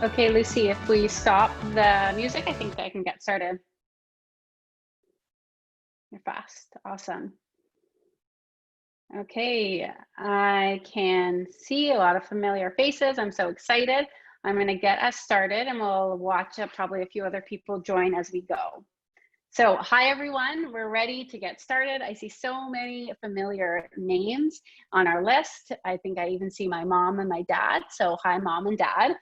Okay, Lucy, if we stop the music, I think I can get started. You're fast. Awesome. Okay, I can see a lot of familiar faces. I'm so excited. I'm going to get us started and we'll watch probably a few other people join as we go. So hi, everyone. We're ready to get started. I see so many familiar names on our list. I think I even see my mom and my dad. So hi, Mom and Dad.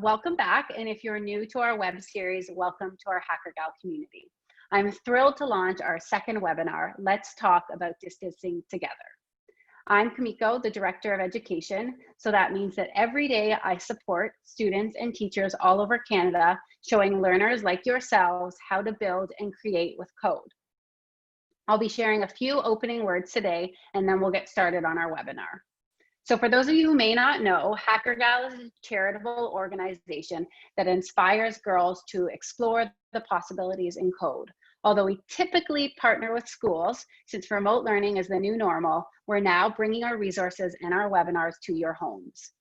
Welcome back. And if you're new to our web series, welcome to our Hackergal community. I'm thrilled to launch our second webinar, Let's Talk About Distancing Together. I'm Kamiko, the Director of Education, so that means that every day I support students and teachers all over Canada, showing learners like yourselves how to build and create with code. I'll be sharing a few opening words today, and then we'll get started on our webinar. So for those of you who may not know, Hackergal is a charitable organization that inspires girls to explore the possibilities in code. Although we typically partner with schools, since remote learning is the new normal, we're now bringing our resources and our webinars to your homes.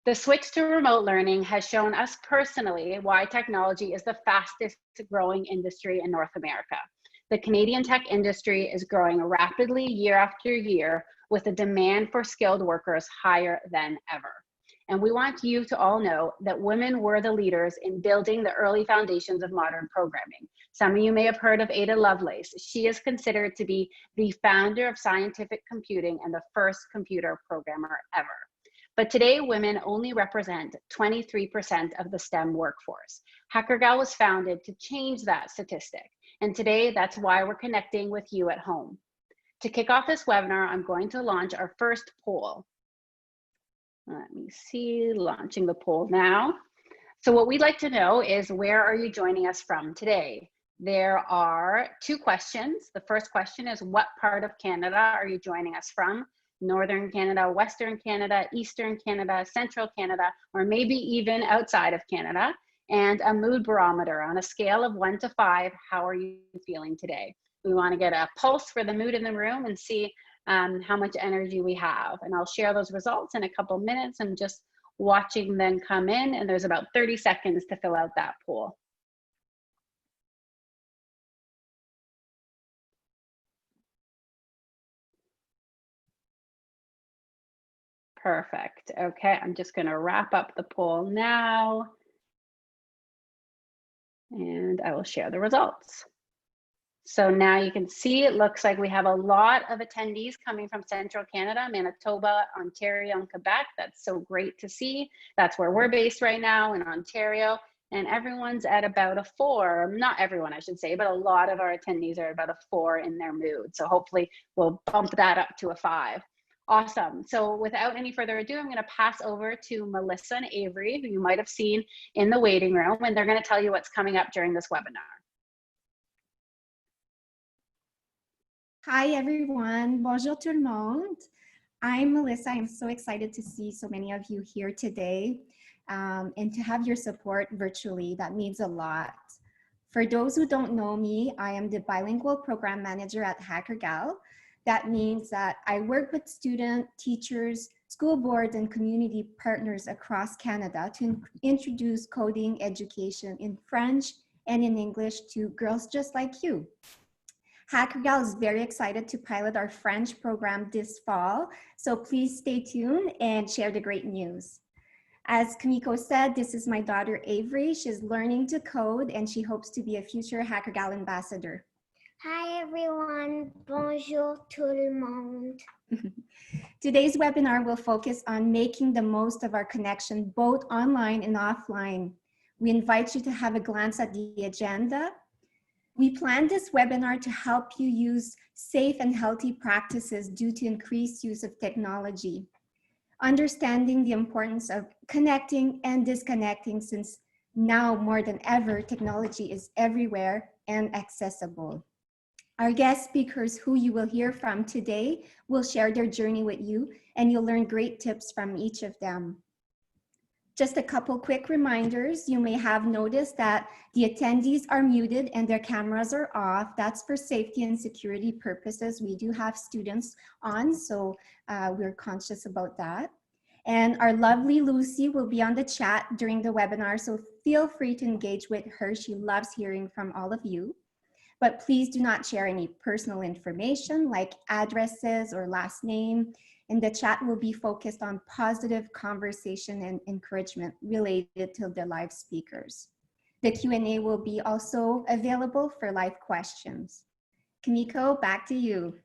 The switch to remote learning has shown us personally why technology is the fastest growing industry in North America. The Canadian tech industry is growing rapidly year after year, with the demand for skilled workers higher than ever. And we want you to all know that women were the leaders in building the early foundations of modern programming. Some of you may have heard of Ada Lovelace. She is considered to be the founder of scientific computing and the first computer programmer ever. But today, women only represent 23% of the STEM workforce. Hackergal was founded to change that statistic. And today, that's why we're connecting with you at home. To kick off this webinar, I'm going to launch our first poll. Let me see, launching the poll now. So what we'd like to know is, where are you joining us from today? There are two questions. The first question is, what part of Canada are you joining us from? Northern Canada, Western Canada, Eastern Canada, Central Canada, or maybe even outside of Canada? And a mood barometer on a scale of 1 to 5, how are you feeling today? We want to get a pulse for the mood in the room and see how much energy we have. And I'll share those results in a couple minutes. I'm just watching them come in, and there's about 30 seconds to fill out that poll. Perfect. Okay, I'm just going to wrap up the poll now, and I will share the results. So now you can see it looks like we have a lot of attendees coming from Central Canada, Manitoba, Ontario, and Quebec. That's so great to see. That's where we're based right now, in Ontario. And everyone's at about a 4. Not everyone, I should say, but a lot of our attendees are about a 4 in their mood. So hopefully we'll bump that up to a 5. Awesome. So without any further ado, I'm going to pass over to Melissa and Avery, who you might have seen in the waiting room, and they're going to tell you what's coming up during this webinar. Hi everyone, bonjour tout le monde. I'm Melissa. I'm so excited to see so many of you here today and to have your support virtually. That means a lot. For those who don't know me, I am the bilingual program manager at Hackergal. That means that I work with students, teachers, school boards, and community partners across Canada to introduce coding education in French and in English to girls just like you. Hackergal is very excited to pilot our French program this fall, so please stay tuned and share the great news. As Kamiko said, this is my daughter Avery. She's learning to code and she hopes to be a future Hackergal ambassador. Hi everyone, bonjour tout le monde. Today's webinar will focus on making the most of our connection both online and offline. We invite you to have a glance at the agenda. We planned this webinar to help you use safe and healthy practices due to increased use of technology. Understanding the importance of connecting and disconnecting, since now more than ever, technology is everywhere and accessible. Our guest speakers, who you will hear from today, will share their journey with you, and you'll learn great tips from each of them. Just a couple quick reminders. You may have noticed that the attendees are muted and their cameras are off. That's for safety and security purposes. We do have students on, so we're conscious about that. And our lovely Lucy will be on the chat during the webinar, so feel free to engage with her. She loves hearing from all of you. But please do not share any personal information like addresses or last name. And the chat will be focused on positive conversation and encouragement related to the live speakers. The Q&A will be also available for live questions. Kamiko, back to you.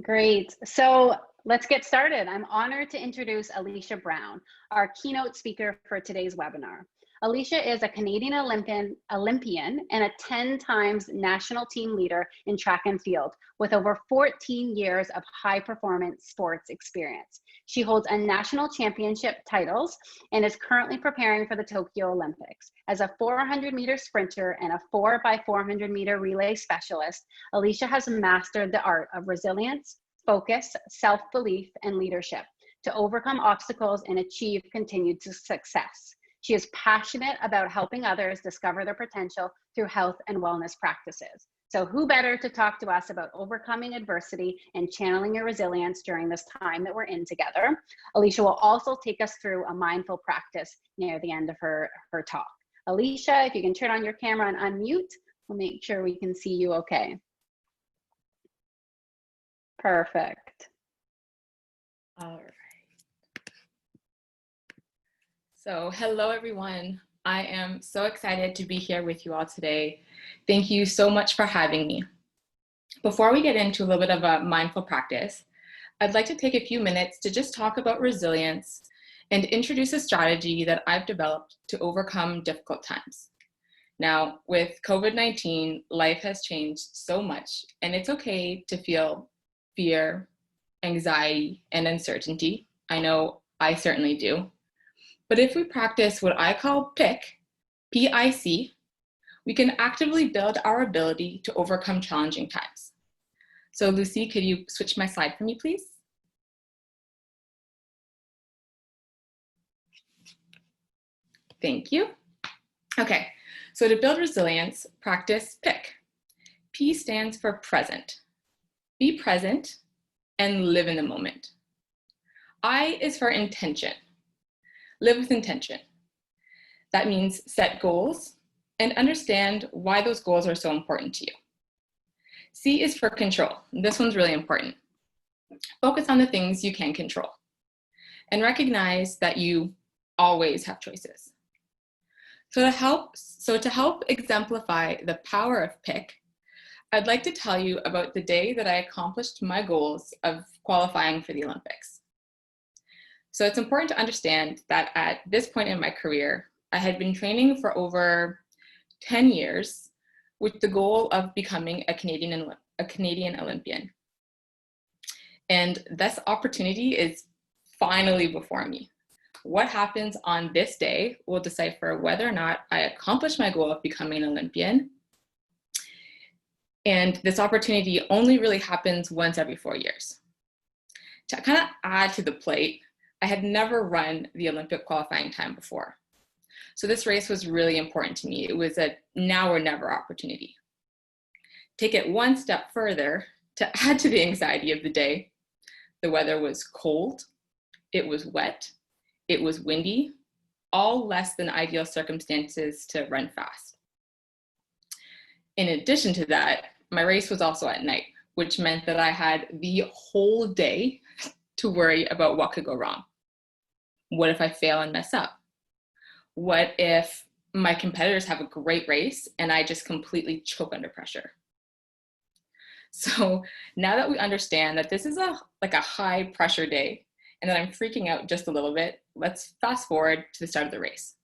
Great. So let's get started. I'm honored to introduce Alicia Brown, our keynote speaker for today's webinar. Alicia is a Canadian Olympian and a 10 times national team leader in track and field with over 14 years of high performance sports experience. She holds a national championship titles and is currently preparing for the Tokyo Olympics. As a 400-meter sprinter and a 4x400-meter relay specialist, Alicia has mastered the art of resilience, focus, self-belief, and leadership to overcome obstacles and achieve continued success. She is passionate about helping others discover their potential through health and wellness practices. So who better to talk to us about overcoming adversity and channeling your resilience during this time that we're in together. Alicia will also take us through a mindful practice near the end of her talk. Alicia, if you can turn on your camera and unmute, we'll make sure we can see you okay. Perfect. All right. So hello, everyone. I am so excited to be here with you all today. Thank you so much for having me. Before we get into a little bit of a mindful practice, I'd like to take a few minutes to just talk about resilience and introduce a strategy that I've developed to overcome difficult times. Now, with COVID-19, life has changed so much, and it's okay to feel fear, anxiety, and uncertainty. I know I certainly do. But if we practice what I call PIC, P-I-C, we can actively build our ability to overcome challenging times. So Lucy, could you switch my slide for me, please? Thank you. Okay, so to build resilience, practice PIC. P stands for present. Be present and live in the moment. I is for intention. Live with intention. That means set goals and understand why those goals are so important to you. C is for control. This one's really important. Focus on the things you can control and recognize that you always have choices. So to help exemplify the power of PIC, I'd like to tell you about the day that I accomplished my goals of qualifying for the Olympics. So it's important to understand that at this point in my career, I had been training for over 10 years with the goal of becoming a Canadian Olympian. And this opportunity is finally before me. What happens on this day will decipher whether or not I accomplish my goal of becoming an Olympian. And this opportunity only really happens once every 4 years. To kind of add to the plate, I had never run the Olympic qualifying time before. So this race was really important to me. It was a now or never opportunity. Take it one step further, to add to the anxiety of the day, the weather was cold, it was wet, it was windy, all less than ideal circumstances to run fast. In addition to that, my race was also at night, which meant that I had the whole day to worry about what could go wrong. What if I fail and mess up? What if my competitors have a great race and I just completely choke under pressure? So now that we understand that this is like a high pressure day and that I'm freaking out just a little bit, let's fast forward to the start of the race.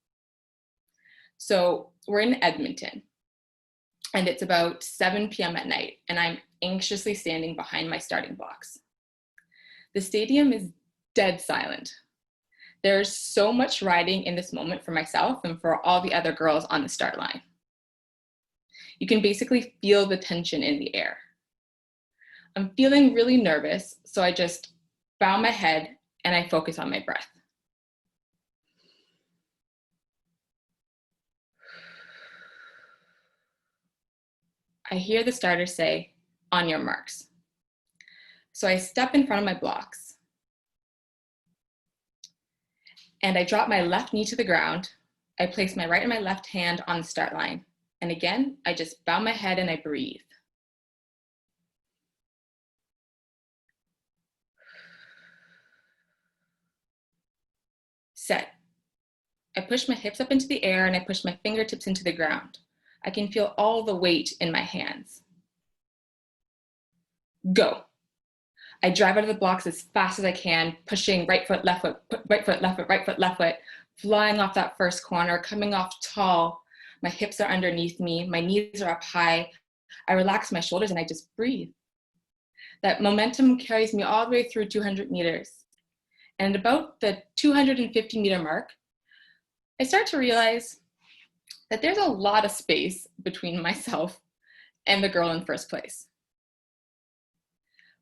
So we're in Edmonton and it's about 7 p.m. at night and I'm anxiously standing behind my starting blocks. The stadium is dead silent. There's so much riding in this moment for myself and for all the other girls on the start line. You can basically feel the tension in the air. I'm feeling really nervous, so I just bow my head and I focus on my breath. I hear the starter say, "On your marks." So I step in front of my blocks and I drop my left knee to the ground. I place my right and my left hand on the start line. And again, I just bow my head and I breathe. Set. I push my hips up into the air and I push my fingertips into the ground. I can feel all the weight in my hands. Go. I drive out of the blocks as fast as I can, pushing right foot, left foot, right foot, left foot, right foot, left foot, flying off that first corner, coming off tall. My hips are underneath me, my knees are up high. I relax my shoulders and I just breathe. That momentum carries me all the way through 200 meters. And at about the 250-meter mark, I start to realize that there's a lot of space between myself and the girl in first place.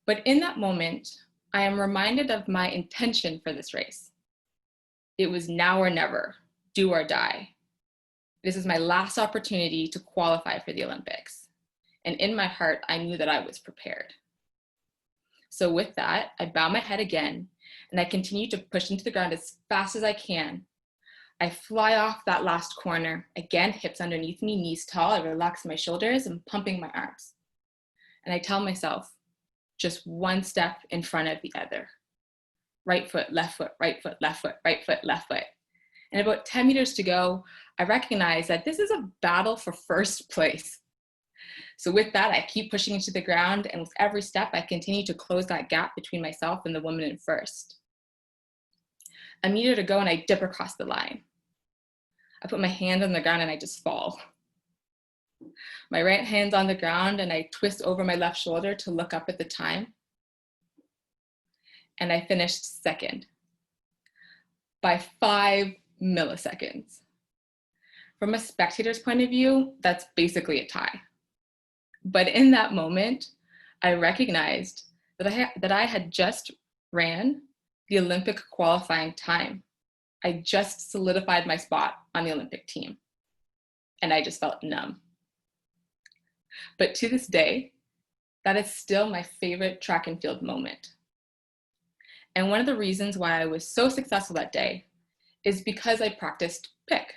But in that moment, I am reminded of my intention for this race. It was now or never, do or die. This is my last opportunity to qualify for the Olympics. And in my heart, I knew that I was prepared. So with that, I bow my head again, and I continue to push into the ground as fast as I can. I fly off that last corner. Again, hips underneath me, knees tall. I relax my shoulders and pumping my arms. And I tell myself, just one step in front of the other. Right foot, left foot, right foot, left foot, right foot, left foot. And about 10 meters to go, I recognize that this is a battle for first place. So with that, I keep pushing into the ground, and with every step, I continue to close that gap between myself and the woman in first. A meter to go, and I dip across the line. I put my hand on the ground and I just fall. My right hand's on the ground and I twist over my left shoulder to look up at the time. And I finished second by 5 milliseconds. From a spectator's point of view, that's basically a tie. But in that moment, I recognized that I had just ran the Olympic qualifying time. I just solidified my spot on the Olympic team. And I just felt numb. But to this day, that is still my favorite track and field moment. And one of the reasons why I was so successful that day is because I practiced PIC.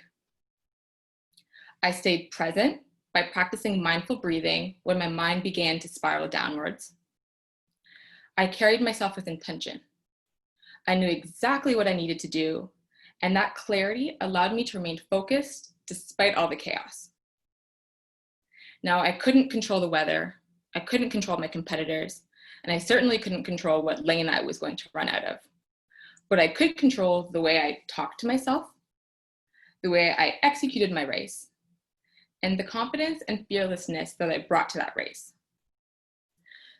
I stayed present by practicing mindful breathing when my mind began to spiral downwards. I carried myself with intention. I knew exactly what I needed to do, and that clarity allowed me to remain focused despite all the chaos. Now, I couldn't control the weather, I couldn't control my competitors, and I certainly couldn't control what lane I was going to run out of. But I could control the way I talked to myself, the way I executed my race, and the confidence and fearlessness that I brought to that race.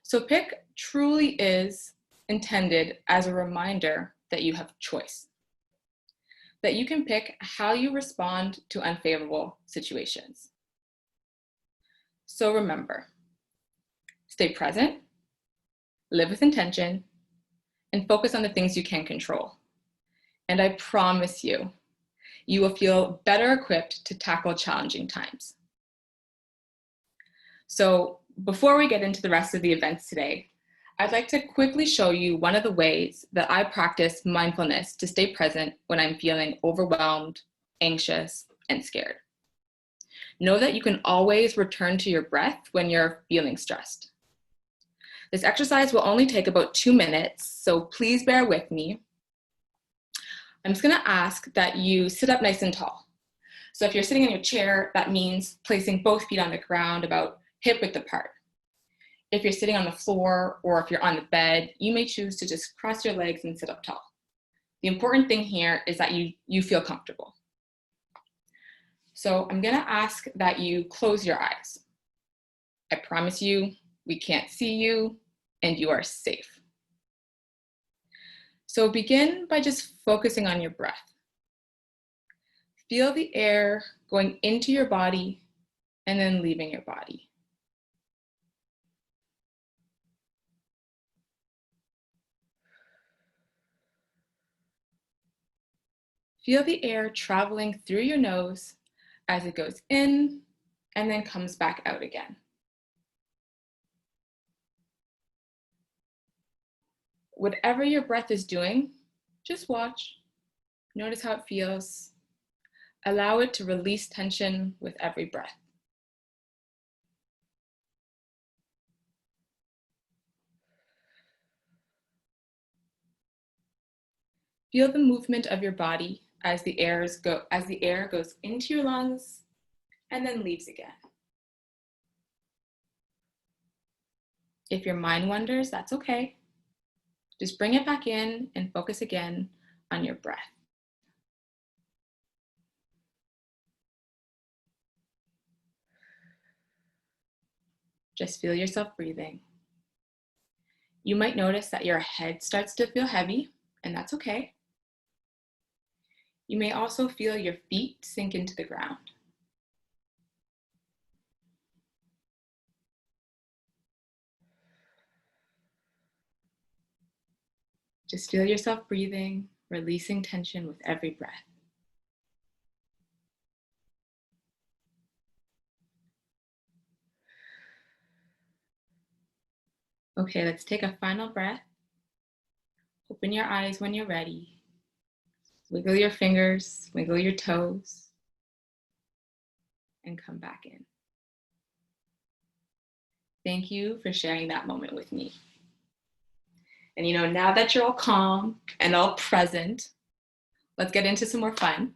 So PIC truly is intended as a reminder that you have choice, that you can pick how you respond to unfavorable situations. So remember, stay present, live with intention, and focus on the things you can control. And I promise you, you will feel better equipped to tackle challenging times. So before we get into the rest of the events today, I'd like to quickly show you one of the ways that I practice mindfulness to stay present when I'm feeling overwhelmed, anxious, and scared. Know that you can always return to your breath when you're feeling stressed. This exercise will only take about 2 minutes, so please bear with me. I'm just gonna ask that you sit up nice and tall. So if you're sitting in your chair, that means placing both feet on the ground about hip width apart. If you're sitting on the floor or if you're on the bed, you may choose to just cross your legs and sit up tall. The important thing here is that you feel comfortable. So I'm gonna ask that you close your eyes. I promise you, we can't see you and you are safe. So begin by just focusing on your breath. Feel the air going into your body and then leaving your body. Feel the air traveling through your nose as it goes in and then comes back out again. whatever your breath is doing, just watch. Notice how it feels. Allow it to release tension with every breath. Feel the movement of your body as the air goes into your lungs and then leaves again. If your mind wanders, that's okay. Just bring it back in and focus again on your breath. Just feel yourself breathing. You might notice that your head starts to feel heavy, and that's okay. You may also feel your feet sink into the ground. Just feel yourself breathing, releasing tension with every breath. Okay, let's take a final breath. Open your eyes when you're ready. Wiggle your fingers, wiggle your toes, and come back in. Thank you for sharing that moment with me. And now that you're all calm and all present, let's get into some more fun.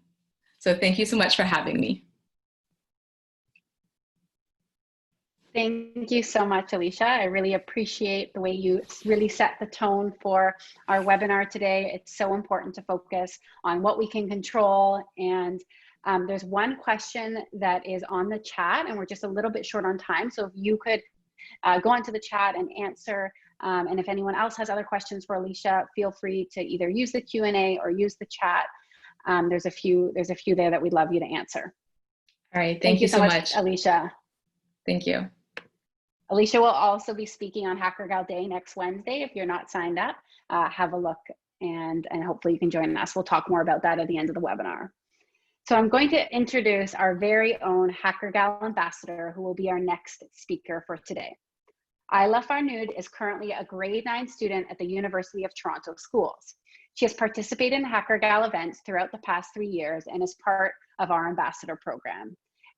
So thank you so much for having me. Thank you so much, Alicia. I really appreciate the way you really set the tone for our webinar today. It's so important to focus on what we can control. And there's one question that is on the chat, and we're just a little bit short on time. So if you could go onto the chat and answer, and if anyone else has other questions for Alicia, feel free to either use the Q&A or use the chat. There's a few there that we'd love you to answer. All right, thank you so much, Alicia. Thank you. Alicia will also be speaking on Hackergal Day next Wednesday. If you're not signed up, have a look and hopefully you can join us. We'll talk more about that at the end of the webinar. So I'm going to introduce our very own Hackergal ambassador, who will be our next speaker for today. Isla Farnoud is currently a grade 9 student at the University of Toronto Schools. She has participated in Hackergal events throughout the past 3 years and is part of our ambassador program.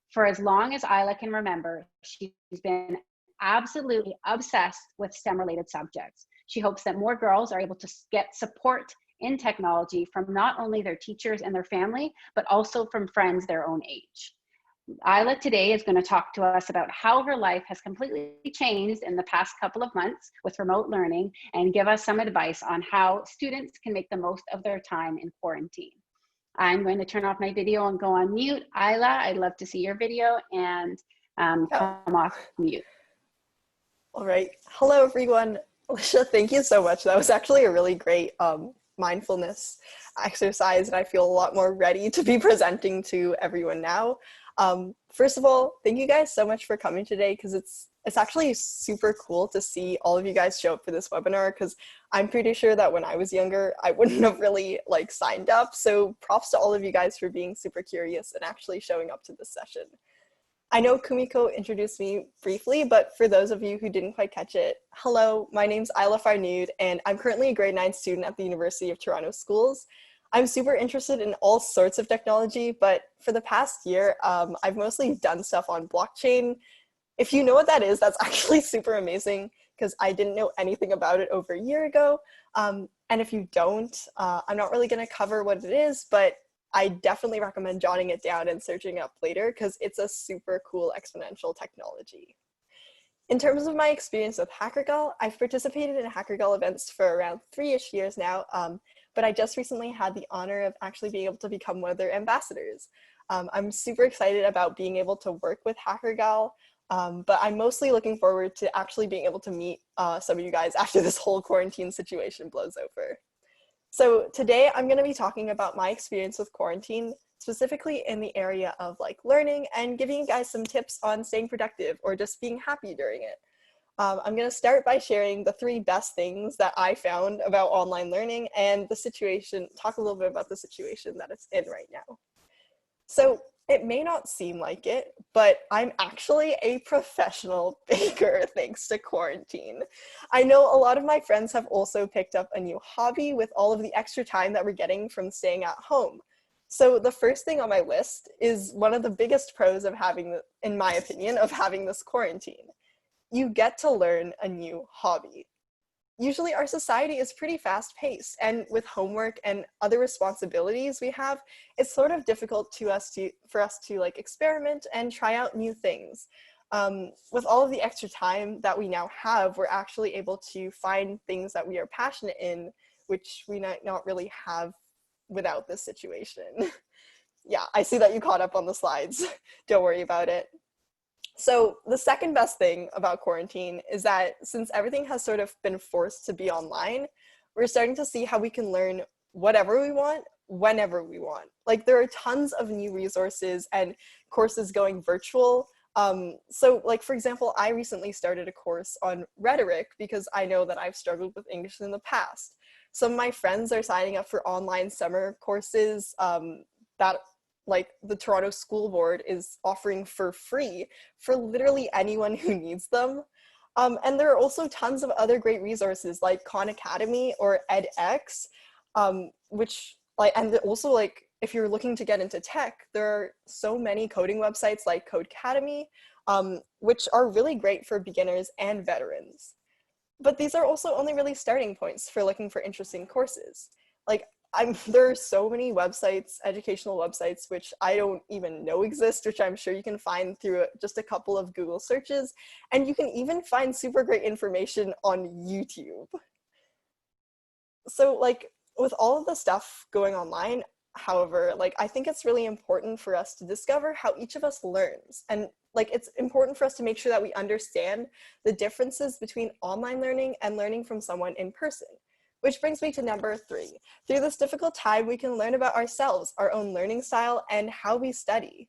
For as long as Isla can remember, she's been absolutely obsessed with STEM-related subjects. She hopes that more girls are able to get support in technology from not only their teachers and their family, but also from friends their own age. Isla today is going to talk to us about how her life has completely changed in the past couple of months with remote learning and give us some advice on how students can make the most of their time in quarantine. I'm going to turn off my video and go on mute. Isla, I'd love to see your video and come off mute. All right. Hello, everyone. Alicia, thank you so much. That was actually a really great mindfulness exercise, and I feel a lot more ready to be presenting to everyone now. First of all, thank you guys so much for coming today, because it's actually super cool to see all of you guys show up for this webinar, because I'm pretty sure that when I was younger, I wouldn't have really signed up. So props to all of you guys for being super curious and actually showing up to this session. I know Kumiko introduced me briefly, but for those of you who didn't quite catch it, hello, my name's Isla Farnoud, and I'm currently a grade 9 student at the University of Toronto Schools. I'm super interested in all sorts of technology, but for the past year, I've mostly done stuff on blockchain. If you know what that is, that's actually super amazing, because I didn't know anything about it over a year ago. And if you don't, I'm not really going to cover what it is, but I definitely recommend jotting it down and searching it up later, because it's a super cool exponential technology. In terms of my experience with Hackergal, I've participated in Hackergal events for around 3-ish years now, but I just recently had the honor of actually being able to become one of their ambassadors. I'm super excited about being able to work with Hackergal, but I'm mostly looking forward to actually being able to meet some of you guys after this whole quarantine situation blows over. So today I'm going to be talking about my experience with quarantine, specifically in the area of learning, and giving you guys some tips on staying productive or just being happy during it. I'm going to start by sharing the 3 best things that I found about online learning and the situation, talk a little bit about the situation that it's in right now. So It may not seem like it, but I'm actually a professional baker thanks to quarantine. I know a lot of my friends have also picked up a new hobby with all of the extra time that we're getting from staying at home. So the first thing on my list is one of the biggest pros of having, in my opinion, of having this quarantine. You get to learn a new hobby. Usually our society is pretty fast paced, and with homework and other responsibilities we have, it's sort of difficult for us to like experiment and try out new things. With all of the extra time that we now have, we're actually able to find things that we are passionate in, which we might not really have without this situation. Yeah, I see that you caught up on the slides. Don't worry about it. So the second best thing about quarantine is that since everything has sort of been forced to be online, we're starting to see how we can learn whatever we want, whenever we want. Like there are tons of new resources and courses going virtual. So like, for example, I recently started a course on rhetoric because I know that I've struggled with English in the past. Some of my friends are signing up for online summer courses that like the Toronto School Board is offering for free for literally anyone who needs them. And there are also tons of other great resources like Khan Academy or edX, which like, and also like, if you're looking to get into tech, there are so many coding websites like Codecademy, which are really great for beginners and veterans. But these are also only really starting points for looking for interesting courses. Like there are so many websites, educational websites, which I don't even know exist, which I'm sure you can find through just a couple of Google searches. And you can even find super great information on YouTube. So like with all of the stuff going online, however, like I think it's really important for us to discover how each of us learns. And like it's important for us to make sure that we understand the differences between online learning and learning from someone in person. Which brings me to number 3. Through this difficult time, we can learn about ourselves, our own learning style, and how we study.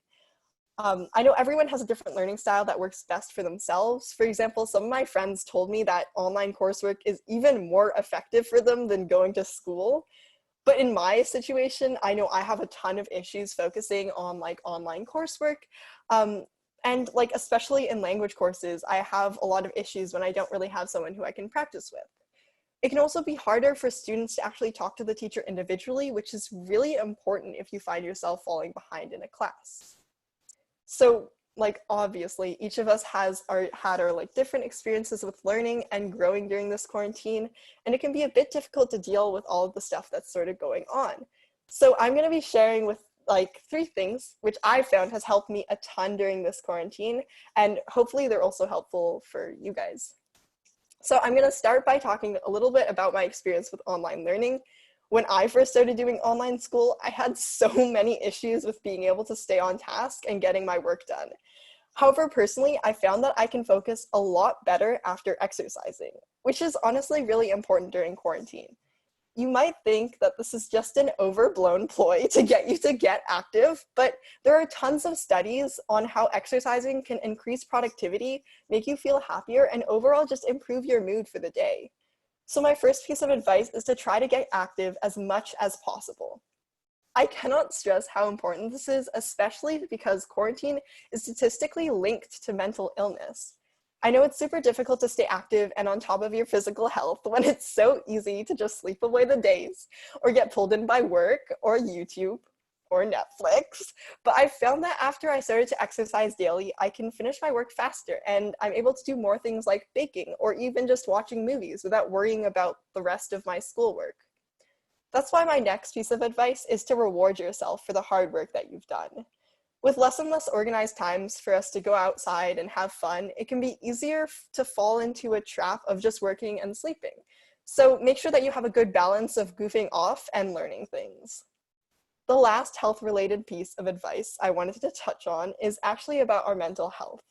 I know everyone has a different learning style that works best for themselves. For example, some of my friends told me that online coursework is even more effective for them than going to school. But in my situation, I know I have a ton of issues focusing on like online coursework. And like, especially in language courses, I have a lot of issues when I don't really have someone who I can practice with. It can also be harder for students to actually talk to the teacher individually, which is really important if you find yourself falling behind in a class. So like, obviously, each of us has had our like different experiences with learning and growing during this quarantine, and it can be a bit difficult to deal with all of the stuff that's sort of going on. So I'm going to be sharing with like 3 things, which I found has helped me a ton during this quarantine, and hopefully they're also helpful for you guys. So I'm going to start by talking a little bit about my experience with online learning. When I first started doing online school, I had so many issues with being able to stay on task and getting my work done. However, personally, I found that I can focus a lot better after exercising, which is honestly really important during quarantine. You might think that this is just an overblown ploy to get you to get active, but there are tons of studies on how exercising can increase productivity, make you feel happier, and overall just improve your mood for the day. So my first piece of advice is to try to get active as much as possible. I cannot stress how important this is, especially because quarantine is statistically linked to mental illness. I know it's super difficult to stay active and on top of your physical health when it's so easy to just sleep away the days or get pulled in by work or YouTube or Netflix. But I found that after I started to exercise daily, I can finish my work faster and I'm able to do more things like baking or even just watching movies without worrying about the rest of my schoolwork. That's why my next piece of advice is to reward yourself for the hard work that you've done. With less and less organized times for us to go outside and have fun, it can be easier to fall into a trap of just working and sleeping. So make sure that you have a good balance of goofing off and learning things. The last health-related piece of advice I wanted to touch on is actually about our mental health.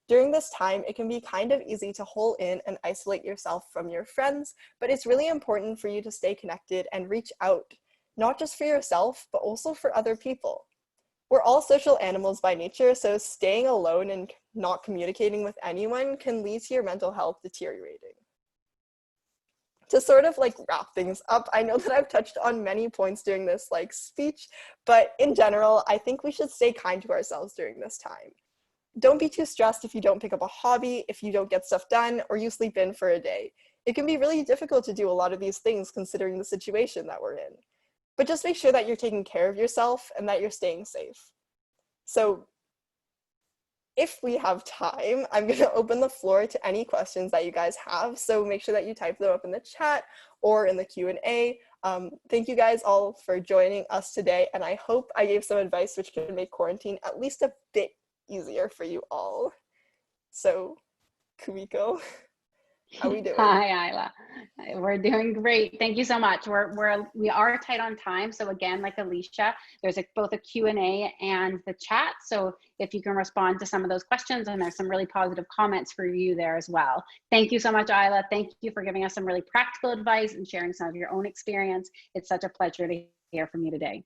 During this time, it can be kind of easy to hole in and isolate yourself from your friends, but it's really important for you to stay connected and reach out, not just for yourself, but also for other people. We're all social animals by nature, so staying alone and not communicating with anyone can lead to your mental health deteriorating. to sort of like wrap things up, I know that I've touched on many points during this like speech, but in general, I think we should stay kind to ourselves during this time. Don't be too stressed if you don't pick up a hobby, if you don't get stuff done, or you sleep in for a day. It can be really difficult to do a lot of these things considering the situation that we're in. But just make sure that you're taking care of yourself and that you're staying safe. So if we have time, I'm going to open the floor to any questions that you guys have. So make sure that you type them up in the chat or in the Q&A. Thank you guys all for joining us today. And I hope I gave some advice which can make quarantine at least a bit easier for you all. So, Kumiko, how are we doing? Hi, Isla. We're doing great. Thank you so much. We are tight on time. So again, like Alicia, there's both a Q&A and the chat. So if you can respond to some of those questions, and there's some really positive comments for you there as well. Thank you so much, Isla. Thank you for giving us some really practical advice and sharing some of your own experience. It's such a pleasure to hear from you today.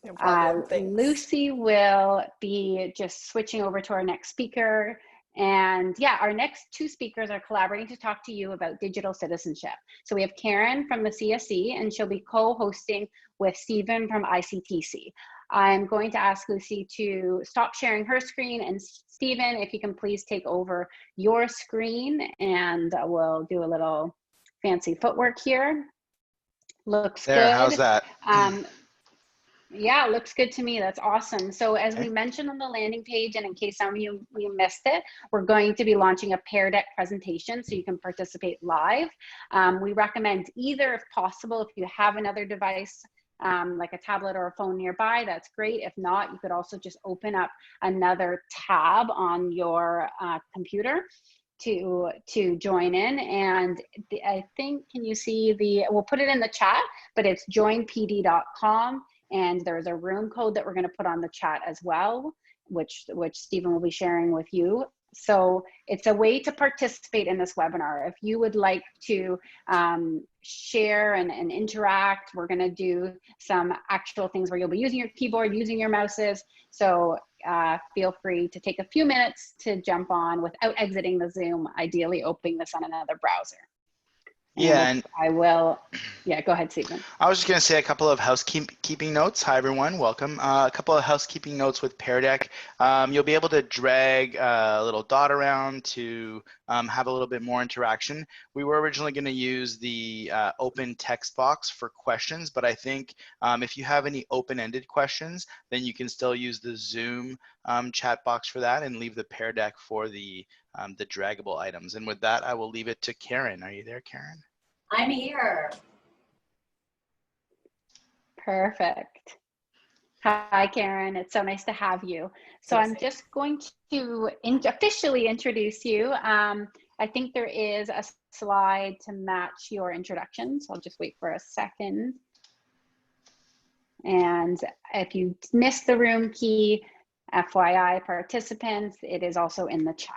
No problem. Lucy will be just switching over to our next speaker. And yeah, our next two speakers are collaborating to talk to you about digital citizenship. So we have Karen from the CSE, and she'll be co-hosting with Stephen from ICTC. I'm going to ask Lucy to stop sharing her screen, and Stephen, if you can please take over your screen, and we'll do a little fancy footwork here. Looks there, good. how's that? Yeah, looks good to me. That's awesome. So as we mentioned on the landing page, and in case some of you missed it, we're going to be launching a Pear Deck presentation so you can participate live. We recommend either, if possible, if you have another device, like a tablet or a phone nearby, that's great. If not, you could also just open up another tab on your computer to join in. And I think, can you see we'll put it in the chat, but it's joinpd.com. And there's a room code that we're going to put on the chat as well, which Stephen will be sharing with you. So it's a way to participate in this webinar. If you would like to share and interact, we're going to do some actual things where you'll be using your keyboard, using your mouses. So feel free to take a few minutes to jump on without exiting the Zoom, ideally opening this on another browser. Yeah, and I will, yeah, go ahead, Stephen. I was just going to say a couple of housekeeping notes. Hi, everyone. Welcome. A couple of housekeeping notes with Pear Deck. You'll be able to drag a little dot around to have a little bit more interaction. We were originally going to use the open text box for questions, but I think if you have any open-ended questions, then you can still use the Zoom chat box for that and leave the Pear Deck for the draggable items. And with that, I will leave it to Karen. Are you there, Karen? I'm here. Perfect. Hi, Karen. It's so nice to have you. So I'm just going to officially introduce you. I think there is a slide to match your introduction, so I'll just wait for a second. And if you missed the room key, FYI participants, it is also in the chat.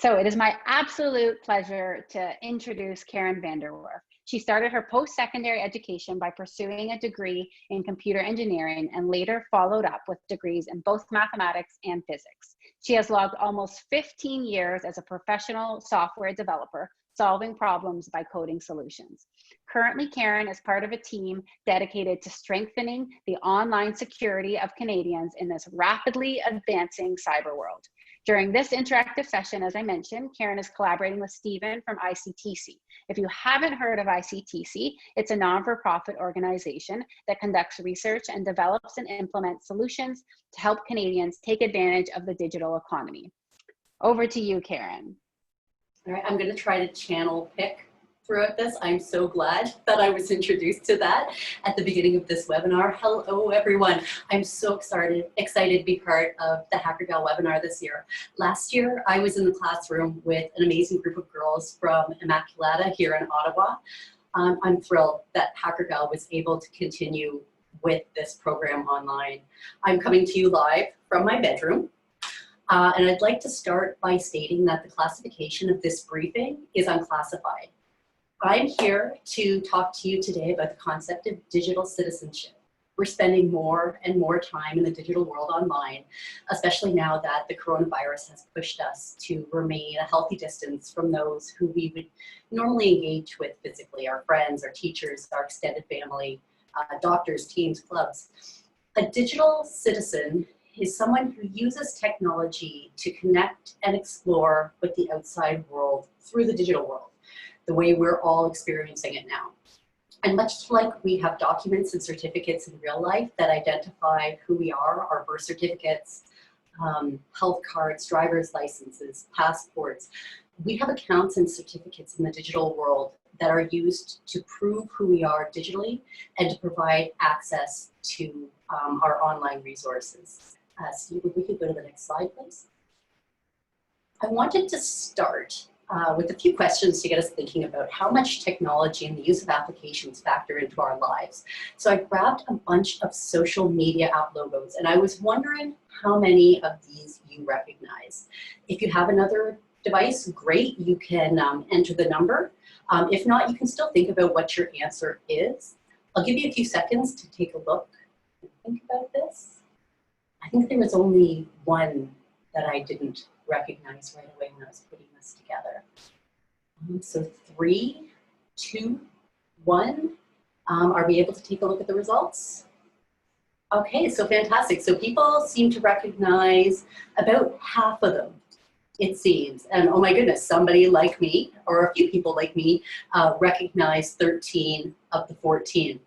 So it is my absolute pleasure to introduce Karen Vanderwerf. She started her post-secondary education by pursuing a degree in computer engineering and later followed up with degrees in both mathematics and physics. She has logged almost 15 years as a professional software developer, solving problems by coding solutions. Currently, Karen is part of a team dedicated to strengthening the online security of Canadians in this rapidly advancing cyber world. During this interactive session, as I mentioned, Karen is collaborating with Stephen from ICTC. If you haven't heard of ICTC, it's a non-for-profit organization that conducts research and develops and implements solutions to help Canadians take advantage of the digital economy. Over to you, Karen. All right, I'm going to try to channel pick throughout this. I'm so glad that I was introduced to that at the beginning of this webinar. Hello, everyone. I'm so excited to be part of the Hackergal webinar this year. Last year, I was in the classroom with an amazing group of girls from Immaculata here in Ottawa. I'm thrilled that Hackergal was able to continue with this program online. I'm coming to you live from my bedroom. And I'd like to start by stating that the classification of this briefing is unclassified. I'm here to talk to you today about the concept of digital citizenship. We're spending more and more time in the digital world online, especially now that the coronavirus has pushed us to remain a healthy distance from those who we would normally engage with physically, our friends, our teachers, our extended family, doctors, teams, clubs. A digital citizen is someone who uses technology to connect and explore with the outside world through the digital world, the way we're all experiencing it now. And much like we have documents and certificates in real life that identify who we are, our birth certificates, health cards, driver's licenses, passports, we have accounts and certificates in the digital world that are used to prove who we are digitally and to provide access to our online resources. Steve, if we could go to the next slide, please. I wanted to start with a few questions to get us thinking about how much technology and the use of applications factor into our lives. So I grabbed a bunch of social media app logos, and I was wondering how many of these you recognize. If you have another device, great, you can enter the number. If not, you can still think about what your answer is. I'll give you a few seconds to take a look and think about this. I think there was only one that I didn't recognize right away when I was putting this together. So 3, 2, 1. Are we able to take a look at the results? Okay, so fantastic. So people seem to recognize about half of them, it seems. And oh my goodness, somebody like me, or a few people like me, recognize 13 of the 14.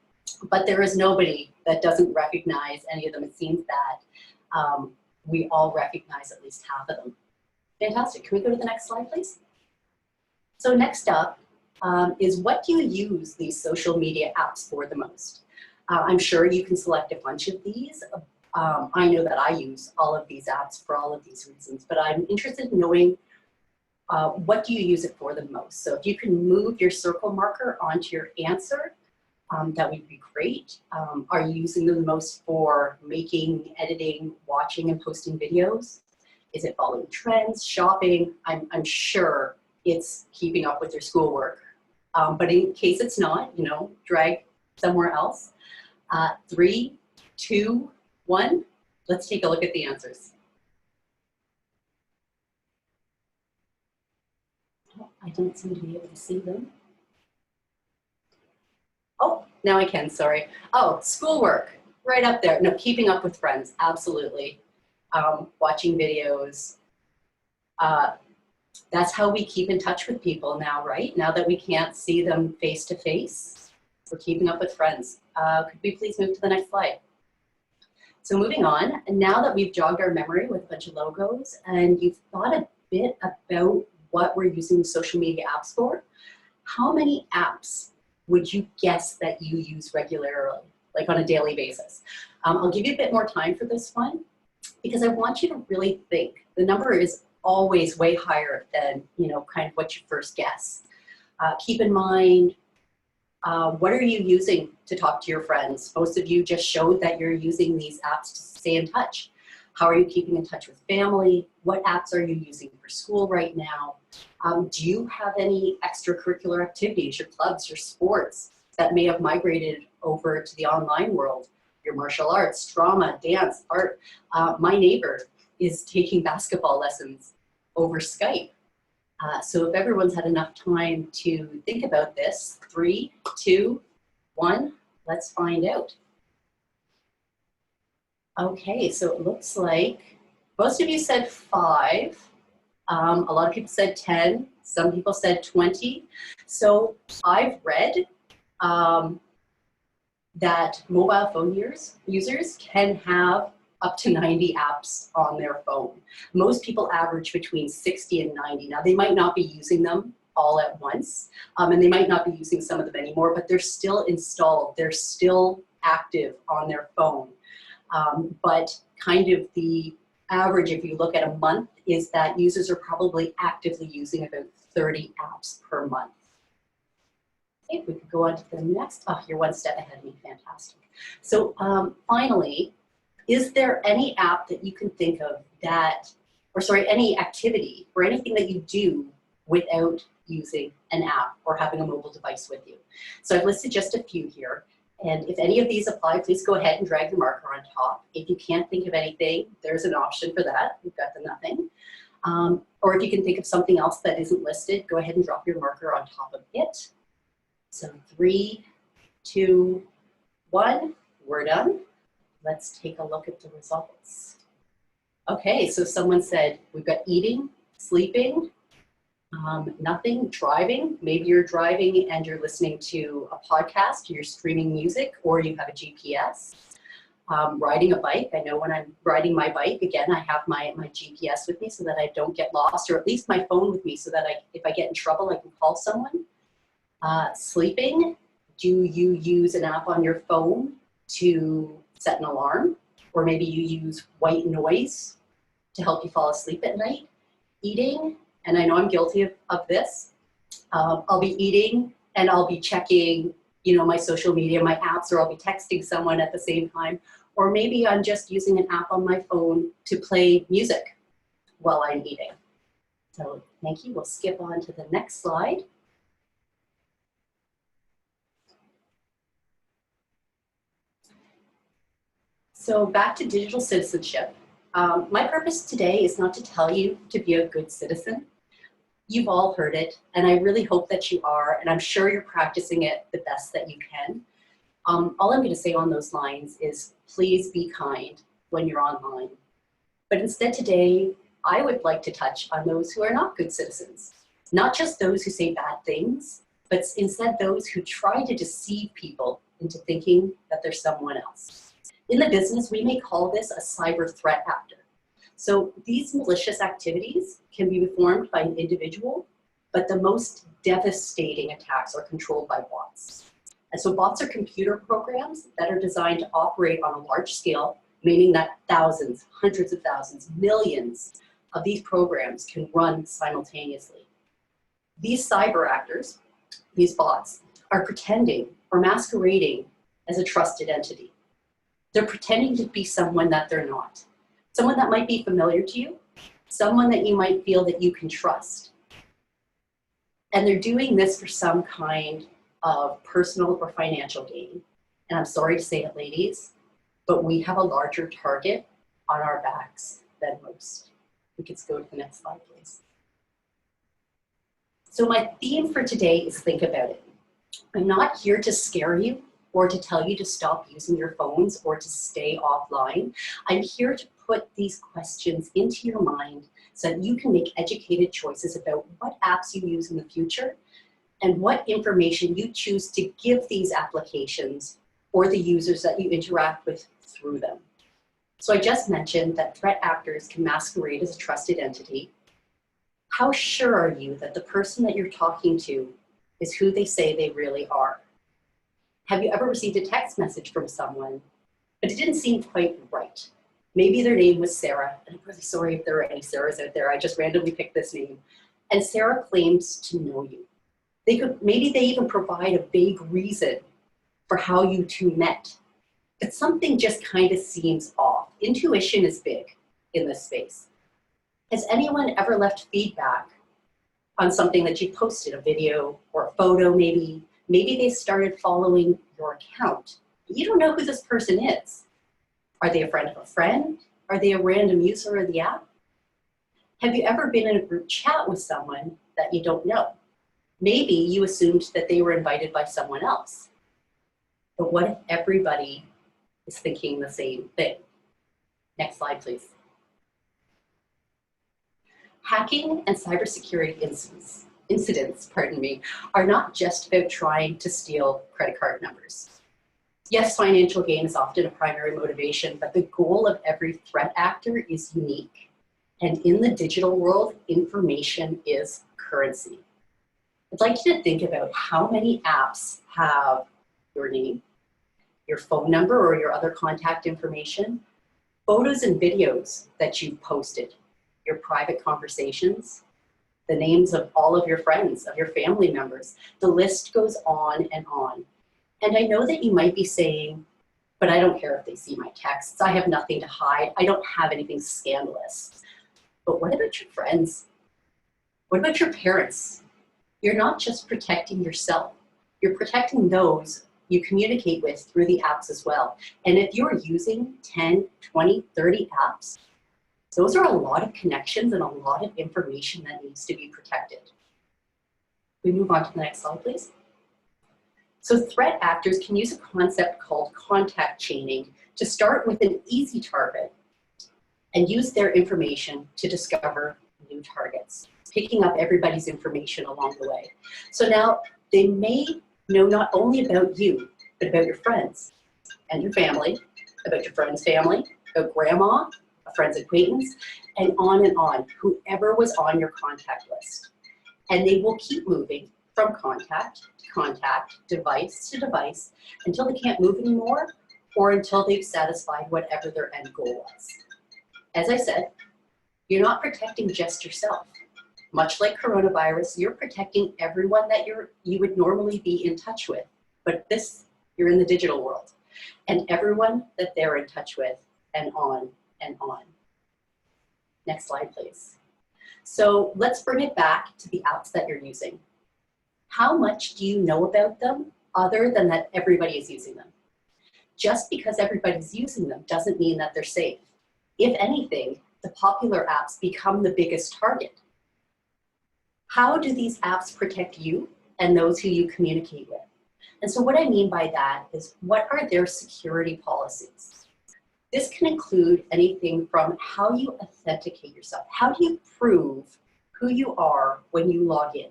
But there is nobody that doesn't recognize any of them. It seems that we all recognize at least half of them. Fantastic. Can we go to the next slide, please? So next up is, what do you use these social media apps for the most? I'm sure you can select a bunch of these. I know that I use all of these apps for all of these reasons, but I'm interested in knowing what do you use it for the most? So if you can move your circle marker onto your answer, that would be great. Are you using them the most for making, editing, watching, and posting videos? Is it following trends, shopping? I'm sure it's keeping up with your schoolwork. But in case it's not, you know, drag somewhere else. 3, 2, 1. Let's take a look at the answers. Oh, I don't seem to be able to see them. Oh, now I can, sorry. Oh, schoolwork, right up there. No, keeping up with friends, absolutely. Watching videos. That's how we keep in touch with people now, right? Now that we can't see them face to face, we're keeping up with friends. Could we please move to the next slide? So moving on, and now that we've jogged our memory with a bunch of logos and you've thought a bit about what we're using social media apps for, how many apps would you guess that you use regularly, like on a daily basis? I'll give you a bit more time for this one because I want you to really think. The number is always way higher than, you know, kind of what you first guess. Keep in mind, what are you using to talk to your friends? Most of you just showed that you're using these apps to stay in touch. How are you keeping in touch with family? What apps are you using for school right now? Do you have any extracurricular activities, your clubs, your sports that may have migrated over to the online world? Your martial arts, drama, dance, art. My neighbor is taking basketball lessons over Skype. So if everyone's had enough time to think about this, 3, 2, 1, let's find out. Okay, so it looks like most of you said 5. A lot of people said 10. Some people said 20. So I've read that mobile phone users can have up to 90 apps on their phone. Most people average between 60 and 90. Now, they might not be using them all at once, and they might not be using some of them anymore, but they're still installed. They're still active on their phone. But kind of the average, if you look at a month, is that users are probably actively using about 30 apps per month. Okay, we could go on to the next. Oh, you're one step ahead of me, fantastic. So finally, is there any app that you can think of that, or sorry, any activity or anything that you do without using an app or having a mobile device with you? So I've listed just a few here. And if any of these apply, please go ahead and drag the marker on top. If you can't think of anything, there's an option for that. We've got the nothing. Or if you can think of something else that isn't listed, go ahead and drop your marker on top of it. So 3, 2, 1, we're done. Let's take a look at the results. Okay, so someone said we've got eating, sleeping, nothing, driving. Maybe you're driving and you're listening to a podcast, you're streaming music, or you have a GPS. Riding a bike. I know when I'm riding my bike, again, I have my GPS with me so that I don't get lost, or at least my phone with me so that if I get in trouble, I can call someone. Sleeping. Do you use an app on your phone to set an alarm? Or maybe you use white noise to help you fall asleep at night. Eating, and I know I'm guilty of this. I'll be eating and I'll be checking, my social media, my apps, or I'll be texting someone at the same time. Or maybe I'm just using an app on my phone to play music while I'm eating. So thank you. We'll skip on to the next slide. So back to digital citizenship. My purpose today is not to tell you to be a good citizen. You've all heard it, and I really hope that you are, and I'm sure you're practicing it the best that you can. All I'm going to say on those lines is please be kind when you're online. But instead today, I would like to touch on those who are not good citizens. Not just those who say bad things, but instead those who try to deceive people into thinking that they're someone else. In the business, we may call this a cyber threat actor. So these malicious activities can be performed by an individual, but the most devastating attacks are controlled by bots. And so bots are computer programs that are designed to operate on a large scale, meaning that thousands, hundreds of thousands, millions of these programs can run simultaneously. These cyber actors, these bots, are pretending or masquerading as a trusted entity. They're pretending to be someone that they're not. Someone that might be familiar to you, someone that you might feel that you can trust. And they're doing this for some kind of personal or financial gain. And I'm sorry to say it, ladies, but we have a larger target on our backs than most. We could go to the next slide, please. So my theme for today is think about it. I'm not here to scare you or to tell you to stop using your phones or to stay offline. I'm here to put these questions into your mind so that you can make educated choices about what apps you use in the future and what information you choose to give these applications or the users that you interact with through them. So I just mentioned that threat actors can masquerade as a trusted entity. How sure are you that the person that you're talking to is who they say they really are? Have you ever received a text message from someone, but it didn't seem quite right? Maybe their name was Sarah, and I'm really sorry if there are any Sarahs out there. I just randomly picked this name. And Sarah claims to know you. Maybe they even provide a vague reason for how you two met, but something just kind of seems off. Intuition is big in this space. Has anyone ever left feedback on something that you posted, a video or a photo maybe? Maybe they started following your account. You don't know who this person is. Are they a friend of a friend? Are they a random user of the app? Have you ever been in a group chat with someone that you don't know? Maybe you assumed that they were invited by someone else. But what if everybody is thinking the same thing? Next slide, please. Hacking and cybersecurity incidents, are not just about trying to steal credit card numbers. Yes, financial gain is often a primary motivation, but the goal of every threat actor is unique. And in the digital world, information is currency. I'd like you to think about how many apps have your name, your phone number or your other contact information, photos and videos that you've posted, your private conversations, the names of all of your friends, of your family members. The list goes on and on. And I know that you might be saying, but I don't care if they see my texts. I have nothing to hide. I don't have anything scandalous. But what about your friends? What about your parents? You're not just protecting yourself. You're protecting those you communicate with through the apps as well. And if you're using 10, 20, 30 apps, those are a lot of connections and a lot of information that needs to be protected. We move on to the next slide, please. So threat actors can use a concept called contact chaining to start with an easy target and use their information to discover new targets, picking up everybody's information along the way. So now they may know not only about you, but about your friends and your family, about your friend's family, about grandma, a friend's acquaintance, and on, whoever was on your contact list. And they will keep moving from contact to contact, device to device, until they can't move anymore or until they've satisfied whatever their end goal was. As I said, you're not protecting just yourself. Much like coronavirus, you're protecting everyone that you would normally be in touch with. But you're in the digital world. And everyone that they're in touch with, and on and on. Next slide, please. So let's bring it back to the apps that you're using. How much do you know about them other than that everybody is using them? Just because everybody's using them doesn't mean that they're safe. If anything, the popular apps become the biggest target. How do these apps protect you and those who you communicate with? And so what I mean by that is, what are their security policies? This can include anything from how you authenticate yourself. How do you prove who you are when you log in?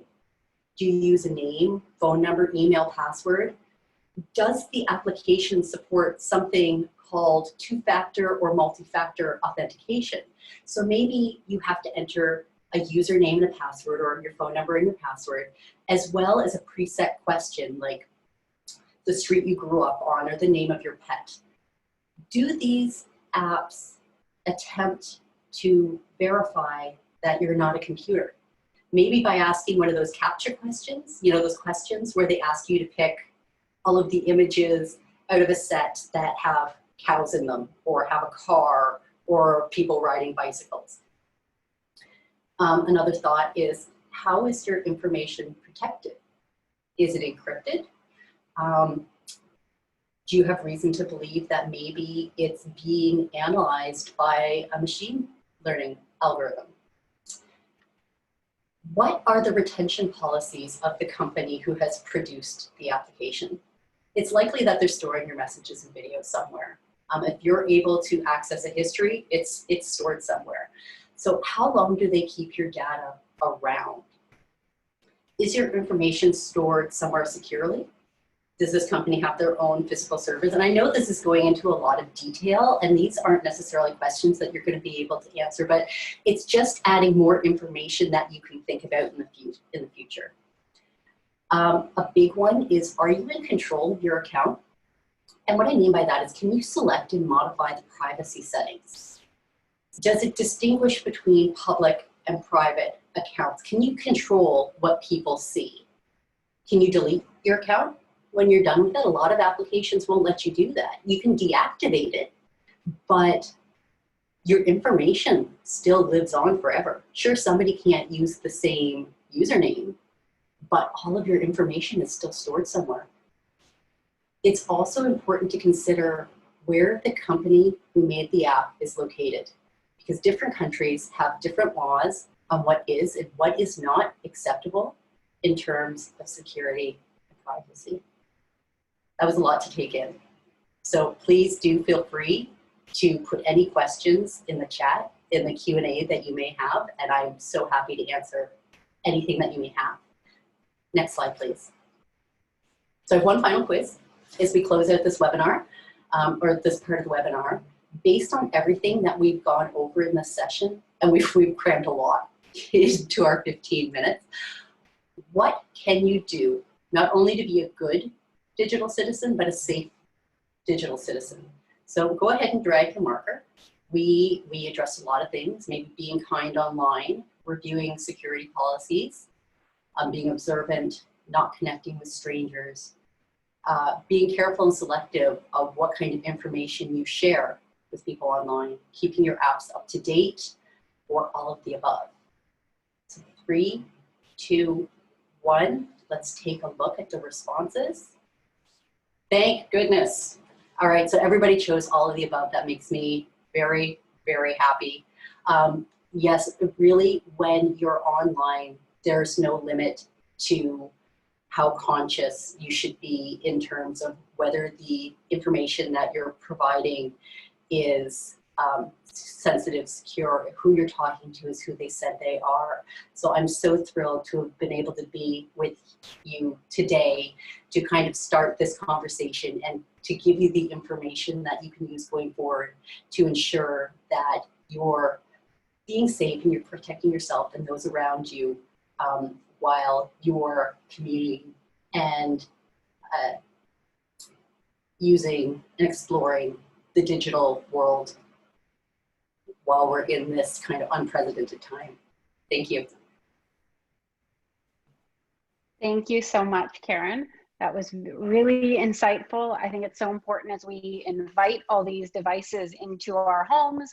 Do you use a name, phone number, email, password? Does the application support something called two-factor or multi-factor authentication? So maybe you have to enter a username and a password, or your phone number and your password, as well as a preset question like the street you grew up on or the name of your pet. Do these apps attempt to verify that you're not a computer? Maybe by asking one of those captcha questions, you know, those questions where they ask you to pick all of the images out of a set that have cows in them, or have a car, or people riding bicycles. Another thought is, how is your information protected? Is it encrypted? Do you have reason to believe that maybe it's being analyzed by a machine learning algorithm? What are the retention policies of the company who has produced the application? It's likely that they're storing your messages and videos somewhere. If you're able to access a history, it's stored somewhere. So how long do they keep your data around? Is your information stored somewhere securely? Does this company have their own physical servers? And I know this is going into a lot of detail, and these aren't necessarily questions that you're going to be able to answer, but it's just adding more information that you can think about in the future. A big one is, are you in control of your account? And what I mean by that is, can you select and modify the privacy settings? Does it distinguish between public and private accounts? Can you control what people see? Can you delete your account when you're done with it? A lot of applications won't let you do that. You can deactivate it, but your information still lives on forever. Sure, somebody can't use the same username, but all of your information is still stored somewhere. It's also important to consider where the company who made the app is located, because different countries have different laws on what is and what is not acceptable in terms of security and privacy. That was a lot to take in. So please do feel free to put any questions in the chat, in the Q&A that you may have, and I'm so happy to answer anything that you may have. Next slide, please. So I have one final quiz as we close out this webinar, or this part of the webinar. Based on everything that we've gone over in this session, and we've crammed a lot into our 15 minutes, what can you do not only to be a good digital citizen, but a safe digital citizen? So go ahead and drag the marker. We address a lot of things, maybe being kind online, reviewing security policies, being observant, not connecting with strangers, being careful and selective of what kind of information you share with people online, keeping your apps up to date, or all of the above. So 3, 2, 1, let's take a look at the responses. Thank goodness. All right, so everybody chose all of the above. That makes me very, very happy. Yes, really, when you're online, there's no limit to how conscious you should be in terms of whether the information that you're providing is sensitive, secure, who you're talking to is who they said they are. So I'm so thrilled to have been able to be with you today to kind of start this conversation and to give you the information that you can use going forward to ensure that you're being safe and you're protecting yourself and those around you while you're commuting and using and exploring the digital world while we're in this kind of unprecedented time. Thank you. Thank you so much, Karen. That was really insightful. I think it's so important as we invite all these devices into our homes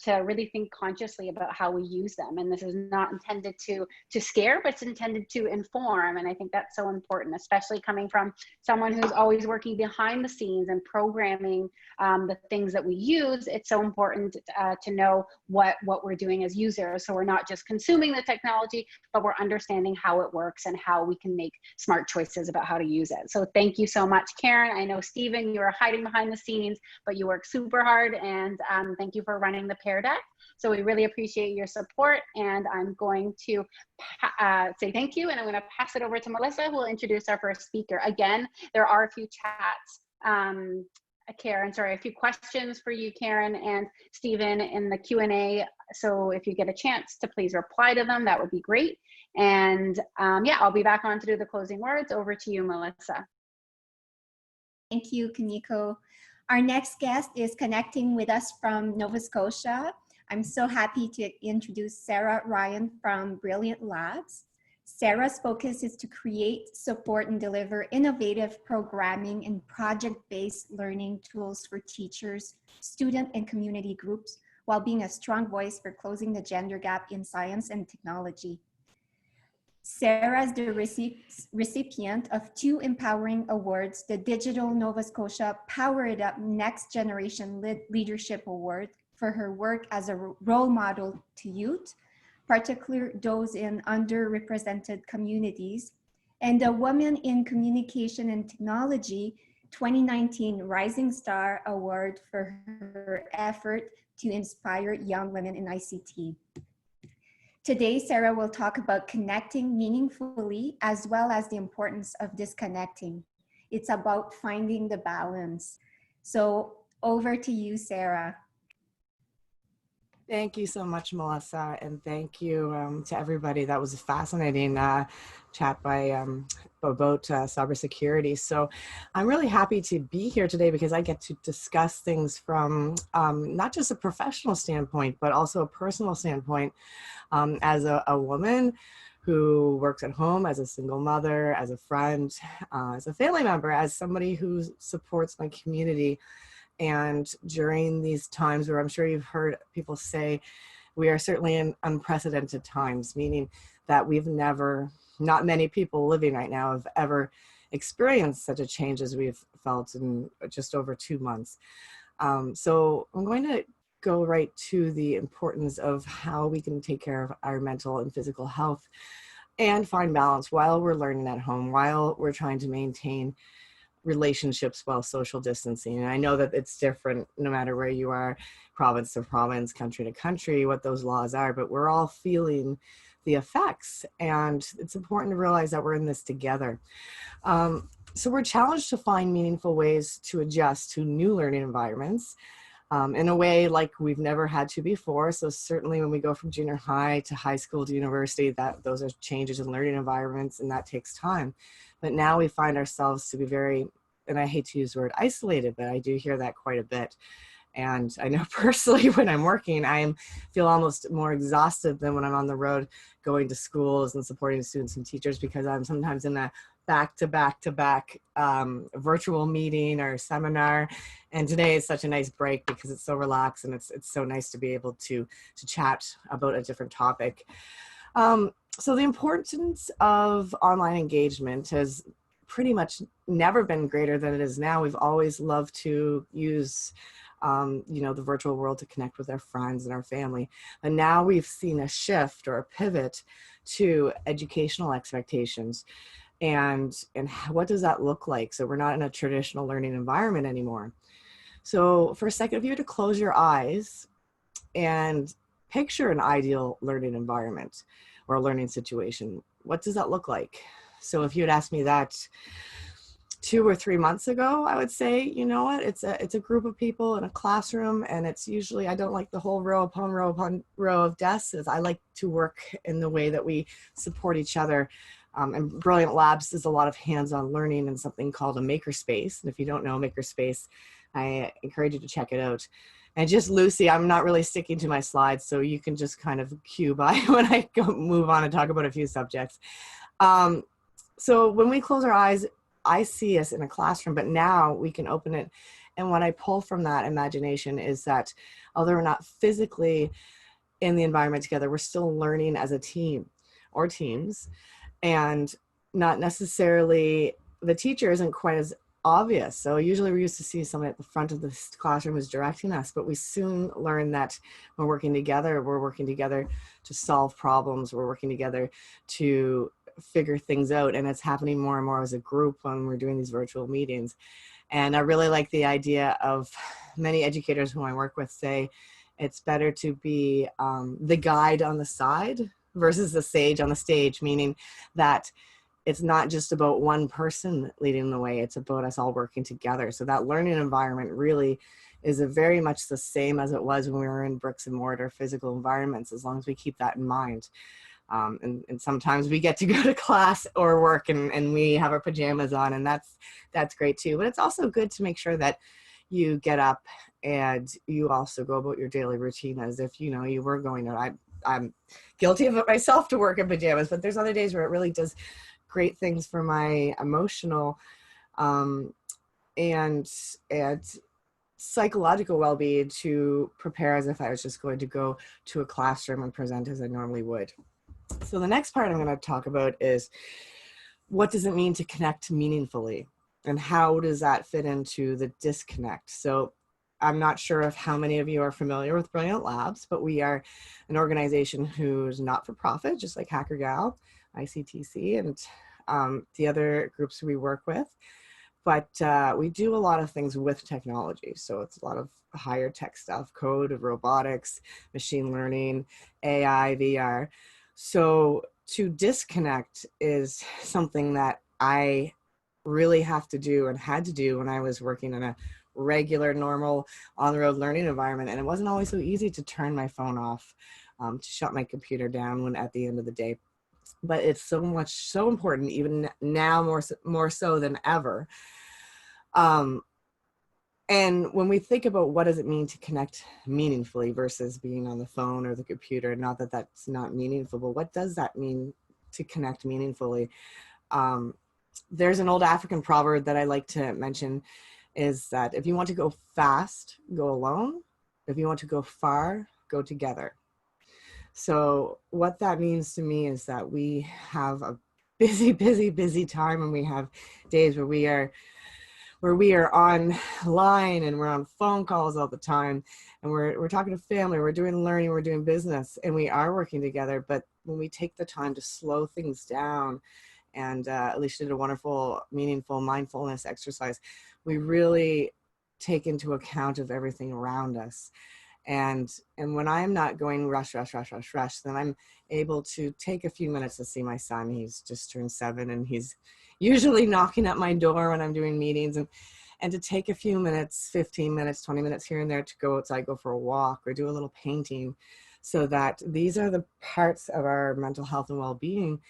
to really think consciously about how we use them. And this is not intended to scare, but it's intended to inform. And I think that's so important, especially coming from someone who's always working behind the scenes and programming the things that we use. It's so important to know what we're doing as users. So we're not just consuming the technology, but we're understanding how it works and how we can make smart choices about how to use it. So thank you so much, Karen. I know, Stephen, you are hiding behind the scenes, but you work super hard, and thank you for running the Pear Deck. So we really appreciate your support, and I'm going to say thank you, and I'm going to pass it over to Melissa, who will introduce our first speaker. Again, there are a few chats, a few questions for you, Karen and Stephen, in the Q&A. So if you get a chance to please reply to them, that would be great. And yeah, I'll be back on to do the closing words. Over to you, Melissa. Thank you, Kaniko. Our next guest is connecting with us from Nova Scotia. I'm so happy to introduce Sarah Ryan from Brilliant Labs. Sarah's focus is to create, support, and deliver innovative programming and project-based learning tools for teachers, student, and community groups, while being a strong voice for closing the gender gap in science and technology. Sarah is the recipient of 2 empowering awards, the Digital Nova Scotia Power It Up Next Generation Leadership Award for her work as a role model to youth, particularly those in underrepresented communities, and the Women in Communication and Technology 2019 Rising Star Award for her effort to inspire young women in ICT. Today, Sarah will talk about connecting meaningfully as well as the importance of disconnecting. It's about finding the balance. So over to you, Sarah. Thank you so much, Melissa, and thank you to everybody. That was a fascinating chat about cybersecurity. So I'm really happy to be here today because I get to discuss things from not just a professional standpoint, but also a personal standpoint as a woman who works at home, as a single mother, as a friend, as a family member, as somebody who supports my community. And during these times where I'm sure you've heard people say, we are certainly in unprecedented times, meaning that not many people living right now have ever experienced such a change as we've felt in just over 2 months. So I'm going to go right to the importance of how we can take care of our mental and physical health and find balance while we're learning at home, while we're trying to maintain relationships while social distancing. And I know that it's different no matter where you are, province to province, country to country, what those laws are, but we're all feeling the effects. And it's important to realize that we're in this together. So we're challenged to find meaningful ways to adjust to new learning environments in a way like we've never had to before. So certainly when we go from junior high to high school to university, those are changes in learning environments, and that takes time. But now we find ourselves to be very, and I hate to use the word isolated, but I do hear that quite a bit. And I know personally when I'm working, I feel almost more exhausted than when I'm on the road going to schools and supporting students and teachers, because I'm sometimes in a back-to-back virtual meeting or seminar. And today is such a nice break because it's so relaxed and it's so nice to be able to chat about a different topic. So the importance of online engagement has pretty much never been greater than it is now. We've always loved to use the virtual world to connect with our friends and our family. And now we've seen a shift or a pivot to educational expectations. And what does that look like? So we're not in a traditional learning environment anymore. So for a second, if you were to close your eyes and picture an ideal learning environment or a learning situation, what does that look like? So if you had asked me that 2 or 3 months ago, I would say, you know what, it's a group of people in a classroom, and it's usually, I don't like the whole row upon row upon row of desks. I like to work in the way that we support each other. And Brilliant Labs does a lot of hands-on learning in something called a makerspace. And if you don't know makerspace, I encourage you to check it out. And just Lucy, I'm not really sticking to my slides, so you can just kind of cue by when I move on and talk about a few subjects. So when we close our eyes, I see us in a classroom, but now we can open it. And what I pull from that imagination is that although we're not physically in the environment together, we're still learning as a team or teams. And not necessarily, the teacher isn't quite as obvious. So usually we're used to see someone at the front of the classroom who's directing us, but we soon learn that we're working together to solve problems. We're working together to figure things out, and it's happening more and more as a group when we're doing these virtual meetings. And I really like the idea of many educators who I work with say it's better to be the guide on the side versus the sage on the stage, meaning that it's not just about one person leading the way, it's about us all working together. So that learning environment really is very much the same as it was when we were in bricks and mortar physical environments, as long as we keep that in mind. And sometimes we get to go to class or work and we have our pajamas on, and that's great too. But it's also good to make sure that you get up and you also go about your daily routine as if, you know, you were going to, I'm guilty of it myself to work in pajamas, but there's other days where it really does great things for my emotional and psychological well-being to prepare as if I was just going to go to a classroom and present as I normally would. So the next part I'm going to talk about is what does it mean to connect meaningfully, and how does that fit into the disconnect? So I'm not sure if how many of you are familiar with Brilliant Labs, but we are an organization who's not for profit, just like Hackergal, ICTC, and the other groups we work with. But we do a lot of things with technology. So it's a lot of higher tech stuff, code, robotics, machine learning, AI, VR. So to disconnect is something that I really have to do and had to do when I was working in a regular, normal, on-the-road learning environment. And it wasn't always so easy to turn my phone off, to shut my computer down when at the end of the day. But it's so important, even now more so than ever. And when we think about what does it mean to connect meaningfully versus being on the phone or the computer, not that that's not meaningful, but what does that mean to connect meaningfully? There's an old African proverb that I like to mention, is that if you want to go fast, go alone. If you want to go far, go together. So what that means to me is that we have a busy time, and we have days where we are online and we're on phone calls all the time, and we're talking to family, we're doing learning, we're doing business, and we are working together. But when we take the time to slow things down, and Alicia did a wonderful, meaningful mindfulness exercise, we really take into account of everything around us. And when I'm not going rush, then I'm able to take a few minutes to see my son. He's just turned 7, and he's usually knocking at my door when I'm doing meetings, and to take a few minutes, 15 minutes, 20 minutes here and there to go outside, go for a walk or do a little painting, so that these are the parts of our mental health and well-being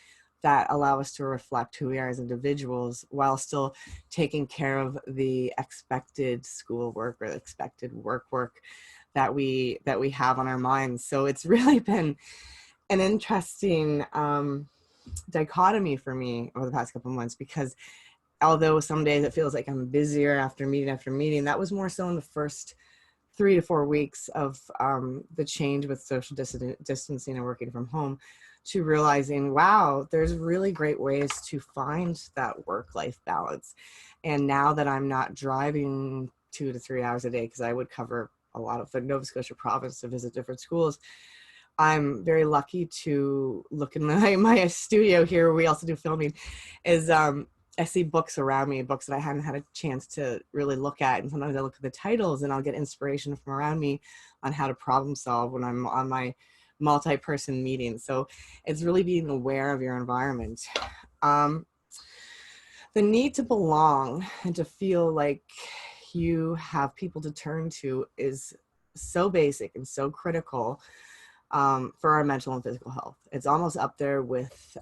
that allow us to reflect who we are as individuals while still taking care of the expected schoolwork or the expected work that we have on our minds. So it's really been an interesting dichotomy for me over the past couple of months, because although some days it feels like I'm busier after meeting, that was more so in the first 3 to 4 weeks of the change with social distancing and working from home. to realizing, wow, there's really great ways to find that work-life balance. And now that I'm not driving 2 to 3 hours a day, because I would cover a lot of the Nova Scotia province to visit different schools, I'm very lucky to look in my studio here, where we also do filming, is I see books around me, books that I hadn't had a chance to really look at. And sometimes I look at the titles and I'll get inspiration from around me on how to problem solve when I'm on my multi-person meetings. So it's really being aware of your environment. The need to belong and to feel like you have people to turn to is so basic and so critical for our mental and physical health. It's almost up there with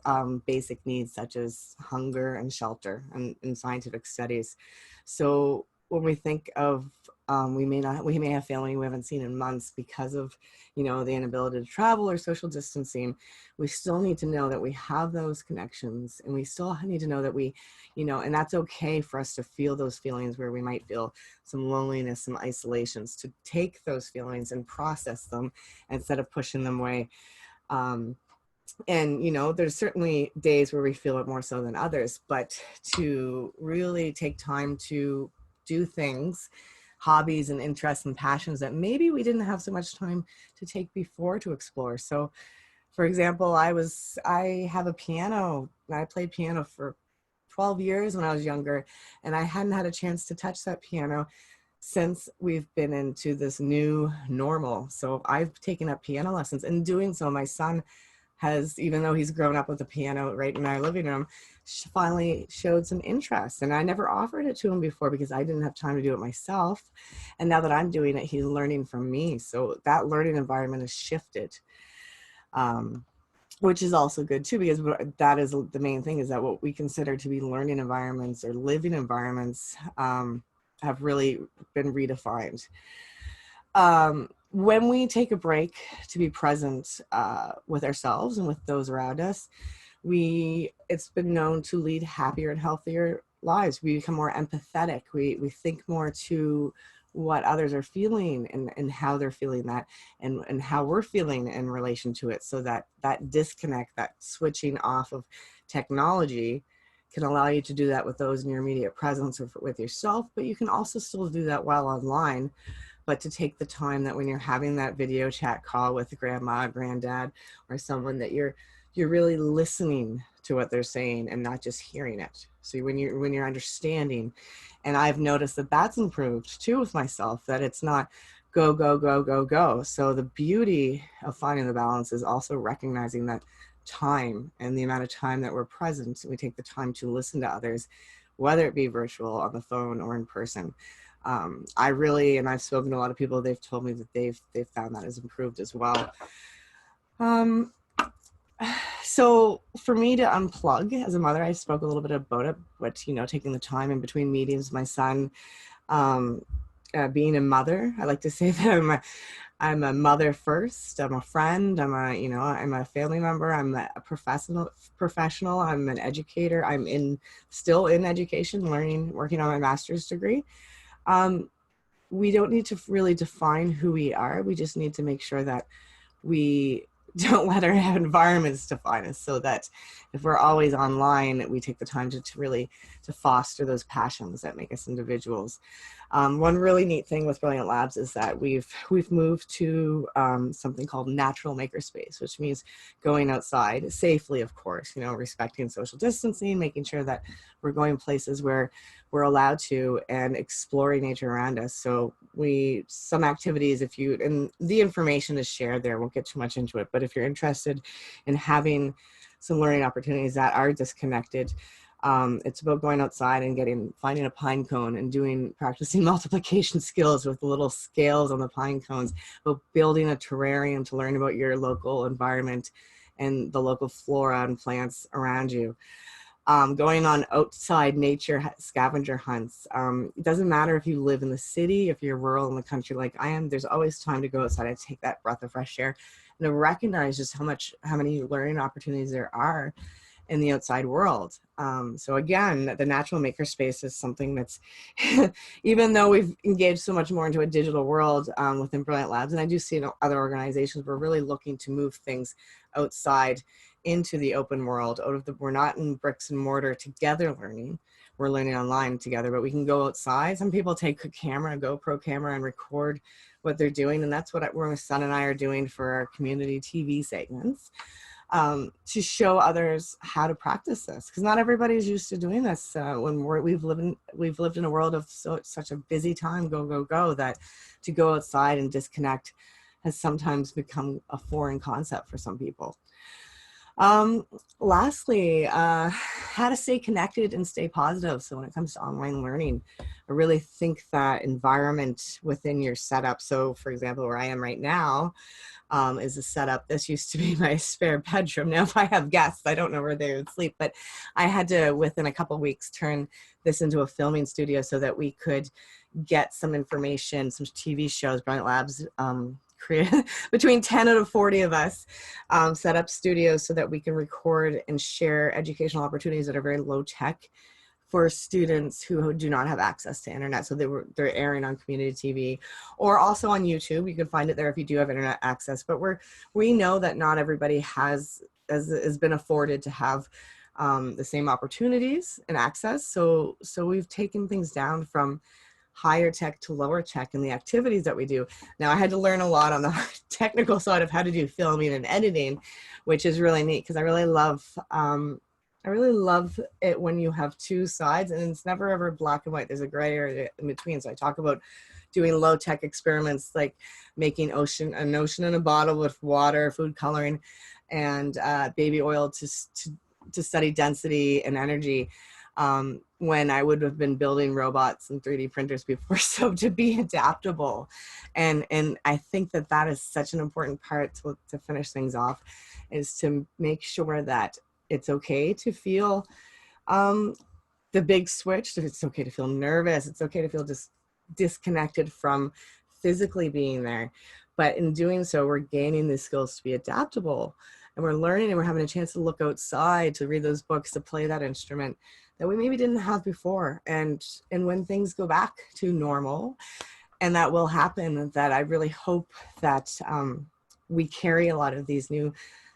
basic needs such as hunger and shelter in scientific studies. So when we think of, we may have family we haven't seen in months because of, you know, the inability to travel or social distancing, we still need to know that we have those connections, and we still need to know that we, you know, and that's okay for us to feel those feelings where we might feel some loneliness, some isolations, to take those feelings and process them instead of pushing them away. And, you know, there's certainly days where we feel it more so than others, but to really take time to do things, hobbies and interests and passions that maybe we didn't have so much time to take before to explore. So for example, I have a piano. I played piano for 12 years when I was younger, and I hadn't had a chance to touch that piano since we've been into this new normal. So I've taken up piano lessons, and doing so, my son has, even though he's grown up with a piano right in our living room, finally showed some interest. And I never offered it to him before because I didn't have time to do it myself. And now that I'm doing it, he's learning from me. So that learning environment has shifted, which is also good too, because that is the main thing, is that what we consider to be learning environments or living environments have really been redefined. When we take a break to be present with ourselves and with those around us, it's been known to lead happier and healthier lives. We become more empathetic. We think more to what others are feeling and how they're feeling that, and how we're feeling in relation to it. So that disconnect, that switching off of technology, can allow you to do that with those in your immediate presence or with yourself, but you can also still do that while online. But to take the time that when you're having that video chat call with grandma, granddad, or someone, that you're really listening to what they're saying and not just hearing it. So when you're understanding, and I've noticed that that's improved too with myself, that it's not go, go, go, go, go. So the beauty of finding the balance is also recognizing that time and the amount of time that we're present. We take the time to listen to others, whether it be virtual, on the phone, or in person. I really, and I've spoken to a lot of people, they've told me that they've found that has improved as well. So for me to unplug as a mother, I spoke a little bit about it, but, you know, taking the time in between meetings, my son, being a mother, I like to say that I'm a mother first. I'm a friend. I'm a family member. I'm a professional. I'm an educator. I'm still in education, learning, working on my master's degree. We don't need to really define who we are. We just need to make sure that we don't let our environments define us, so that if we're always online, we take the time to really foster those passions that make us individuals. One really neat thing with Brilliant Labs is that we've moved to something called natural makerspace, which means going outside safely, of course, you know, respecting social distancing, making sure that we're going places where we're allowed to, and exploring nature around us. So some activities, and the information is shared there, won't get too much into it, but if you're interested in having some learning opportunities that are disconnected, it's about going outside and finding a pine cone and practicing multiplication skills with the little scales on the pine cones, about building a terrarium to learn about your local environment and the local flora and plants around you. Going on outside nature scavenger hunts. It doesn't matter if you live in the city, if you're rural in the country like I am, there's always time to go outside and take that breath of fresh air and to recognize just how many learning opportunities there are in the outside world. So again, the natural makerspace is something that's, even though we've engaged so much more into a digital world within Brilliant Labs, and I do see in other organizations, we're really looking to move things outside into the open world. We're not in bricks and mortar together learning. We're learning online together, but we can go outside. Some people take a camera, a GoPro camera, and record what they're doing. And that's what my son and I are doing for our community TV segments, to show others how to practice this. Because not everybody's used to doing this. When we've lived in a world of such a busy time, go, that to go outside and disconnect has sometimes become a foreign concept for some people. Lastly, how to stay connected and stay positive. So when it comes to online learning, I really think that environment within your setup. So for example, where I am right now, is a setup. This used to be my spare bedroom. Now, if I have guests, I don't know where they would sleep, but I had to, within a couple of weeks, turn this into a filming studio so that we could get some information, some TV shows. Brilliant Labs created between 10 out of 40 of us set up studios so that we can record and share educational opportunities that are very low tech for students who do not have access to internet. So they're airing on community TV or also on YouTube. You can find it there if you do have internet access. But we know that not everybody has been afforded to have the same opportunities and access. So we've taken things down from higher tech to lower tech in the activities that we do. Now I had to learn a lot on the technical side of how to do filming and editing, which is really neat because I really love it when you have two sides and it's never ever black and white. There's a gray area in between. So I talk about doing low tech experiments like making an ocean in a bottle with water, food coloring, and baby oil to study density and energy. When I would have been building robots and 3D printers before. So to be adaptable. And I think that is such an important part to finish things off, is to make sure that it's okay to feel the big switch. It's okay to feel nervous. It's okay to feel disconnected from physically being there. But in doing so, we're gaining the skills to be adaptable. And we're learning and we're having a chance to look outside, to read those books, to play that instrument that we maybe didn't have before. And when things go back to normal, and that will happen, that I really hope that we carry a lot of these new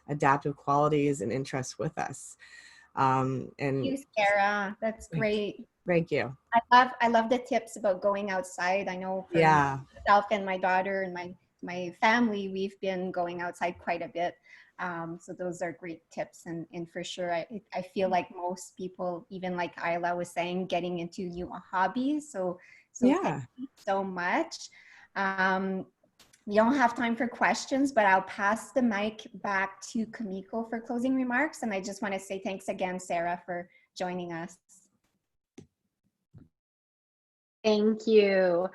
adaptive qualities and interests with us. And Thank you, Sarah. That's great. Thank you. I love the tips about going outside. I know for myself and my daughter and my family, we've been going outside quite a bit. So those are great tips, and for sure, I feel like most people, even like Isla was saying, getting into new hobbies. So thank you so much. We don't have time for questions, but I'll pass the mic back to Kamiko for closing remarks. And I just want to say thanks again, Sarah, for joining us. Thank you.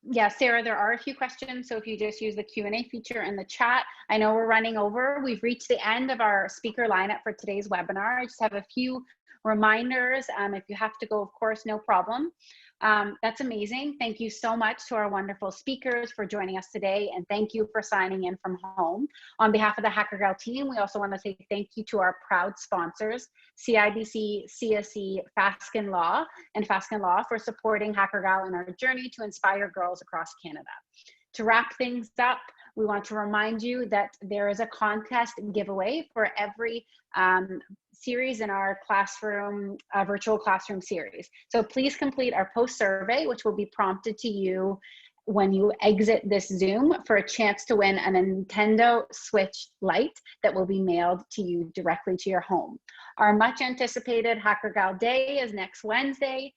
Yeah, Sarah, there are a few questions. So if you just use the Q&A feature in the chat, I know we're running over. We've reached the end of our speaker lineup for today's webinar. I just have a few reminders. If you have to go, of course, no problem. That's amazing. Thank you so much to our wonderful speakers for joining us today. And thank you for signing in from home. On behalf of the Hackergal team, we also want to say thank you to our proud sponsors, CIBC, CSE, Fasken Law, and Fasken Law for supporting Hackergal in our journey to inspire girls across Canada. To wrap things up, we want to remind you that there is a contest giveaway for every series in our classroom, virtual classroom series. So please complete our post survey, which will be prompted to you when you exit this Zoom, for a chance to win a Nintendo Switch Lite that will be mailed to you directly to your home. Our much anticipated Hackergal Day is next Wednesday.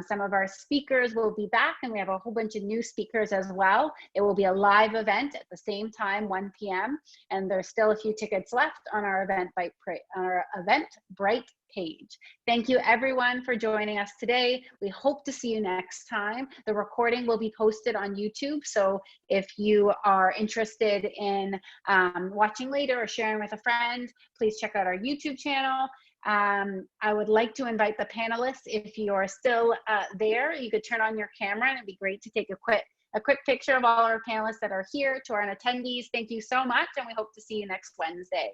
Some of our speakers will be back, and we have a whole bunch of new speakers as well. It will be a live event at the same time, 1 p.m. And there's still a few tickets left on our Eventbrite page. Thank you everyone for joining us today. We hope to see you next time. The recording will be posted on YouTube. So if you are interested in watching later or sharing with a friend, please check out our YouTube channel. I would like to invite the panelists, if you are still there, you could turn on your camera, and it'd be great to take a quick picture of all our panelists that are here. To our attendees, thank you so much, and we hope to see you next Wednesday.